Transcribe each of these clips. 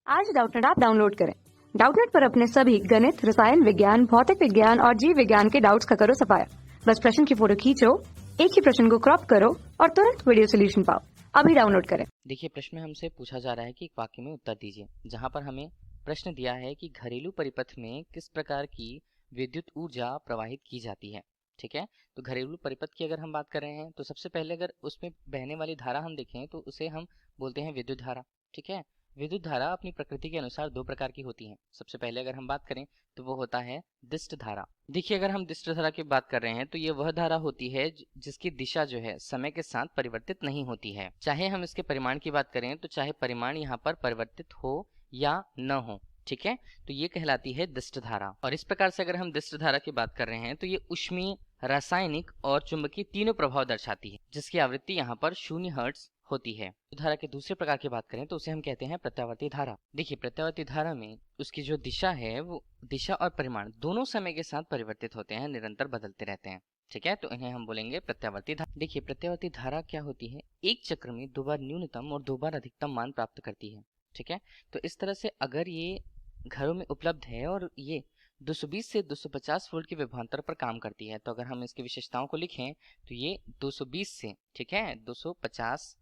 आज Doubtnut app download करें। Doubtnut पर अपने सभी गणित, रसायन विज्ञान, भौतिक विज्ञान और जीव विज्ञान के डाउट्स का करो सफाया। बस प्रश्न की फोटो खींचो, एक ही प्रश्न को क्रॉप करो और तुरंत वीडियो सोल्यूशन पाओ। अभी डाउनलोड करें। देखिए, प्रश्न में हमसे पूछा जा रहा है कि एक वाक्य में उत्तर दीजिए, जहां पर हमें प्रश्न दिया है कि घरेलू परिपथ में किस प्रकार की विद्युत ऊर्जा प्रवाहित की जाती है। ठीक है, तो घरेलू परिपथ की अगर हम बात कर रहे हैं तो सबसे पहले अगर उसमें बहने वाली धारा हम देखें तो उसे हम बोलते हैं विद्युत धारा। ठीक है, विद्युत धारा अपनी प्रकृति के अनुसार दो प्रकार की होती है। सबसे पहले अगर हम बात करें तो वो होता है दिष्ट धारा। देखिए, अगर हम दिष्ट धारा की बात कर रहे हैं तो ये वह धारा होती है जिसकी दिशा जो है समय के साथ परिवर्तित नहीं होती है। चाहे हम इसके परिमाण की बात करें तो चाहे परिमाण यहाँ पर परिवर्तित हो या न हो। ठीक है, तो ये कहलाती है दिष्ट धारा। और इस प्रकार से अगर हम दिष्ट धारा की बात कर रहे हैं तो ये ऊष्मीय, रासायनिक और चुंबकीय तीनों प्रभाव दर्शाती है, जिसकी आवृत्ति यहाँ पर 0 हर्ट्ज होती है। धारा के दूसरे प्रकार की बात करें तो उसे हम कहते हैं प्रत्यावर्ती धारा। देखिए, प्रत्यावर्ती धारा में उसकी जो दिशा है वो दिशा और परिमाण दोनों समय के साथ परिवर्तित होते हैं, निरंतर बदलते रहते हैं। ठीक है, तो इन्हें हम बोलेंगे प्रत्यावर्ती धारा। देखिए, प्रत्यावर्ती धारा क्या होती है, एक चक्र में 2 बार न्यूनतम और 2 बार अधिकतम मान प्राप्त करती है। ठीक है, तो इस तरह से अगर ये घरों में उपलब्ध है और ये 220 से 250 वोल्ट के विभवांतर पर काम करती है, तो अगर हम इसकी विशेषताओं को लिखें तो ये 220 से, ठीक है, 250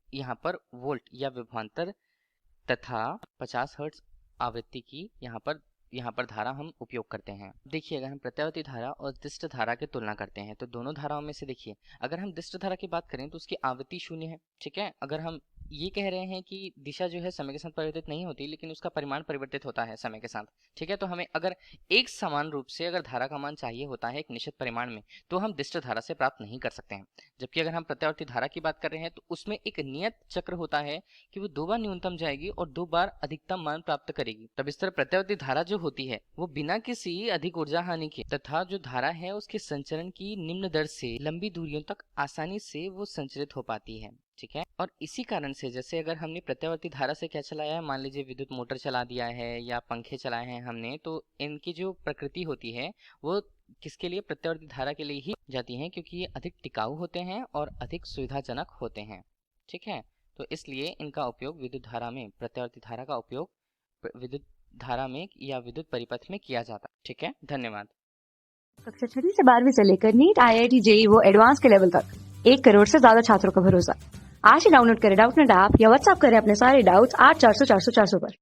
यहाँ पर वोल्ट या विभवांतर तथा 50 हर्ट्ज आवृत्ति की यहाँ पर धारा हम उपयोग करते हैं। देखिए, अगर हम प्रत्यावर्ती धारा और दिष्ट धारा की तुलना करते हैं तो दोनों धाराओं में से देखिए, अगर हम दिष्ट धारा की बात करें तो उसकी आवृत्ति 0 है। ठीक है, अगर हम ये कह रहे हैं कि दिशा जो है समय के साथ परिवर्तित नहीं होती, लेकिन उसका परिमाण परिवर्तित होता है समय के साथ। ठीक है, तो हमें अगर एक समान रूप से अगर धारा का मान चाहिए होता है एक निश्चित परिमाण में, तो हम दिष्ट धारा से प्राप्त नहीं कर सकते हैं। जबकि अगर हम प्रत्यावर्ती धारा की बात कर रहे हैं तो उसमें एक नियत चक्र होता है कि वो 2 बार न्यूनतम जाएगी और 2 बार अधिकतम मान प्राप्त करेगी। तब इस तरह प्रत्यावर्ती धारा जो होती है वो बिना किसी अधिक ऊर्जा हानि के तथा जो धारा है उसके संचरण की निम्न दर से लंबी दूरियों तक आसानी से वो संचरित हो पाती है। ठीक है, और इसी कारण से जैसे अगर हमने प्रत्यावर्ती धारा से क्या चलाया है, मान लीजिए विद्युत मोटर चला दिया है या पंखे चलाए हैं हमने, तो इनकी जो प्रकृति होती है वो किसके लिए, प्रत्यावर्ती धारा के लिए ही जाती हैं, क्योंकि ये अधिक टिकाऊ होते हैं और अधिक सुविधाजनक होते हैं। ठीक है, तो इसलिए इनका उपयोग विद्युत धारा में, प्रत्यावर्ती धारा का उपयोग विद्युत धारा में या विद्युत परिपथ में किया जाता है। ठीक है, धन्यवाद। कक्षा 6 से 12वीं से लेकर नीट, IIT, JEE वो एडवांस के लेवल तक 1 करोड़ से ज्यादा छात्रों का भरोसा। आज ही डाउनलोड करें डाउटनेट ऐप या व्हाट्सएप करें अपने सारे डाउट्स 8400 400 400 पर।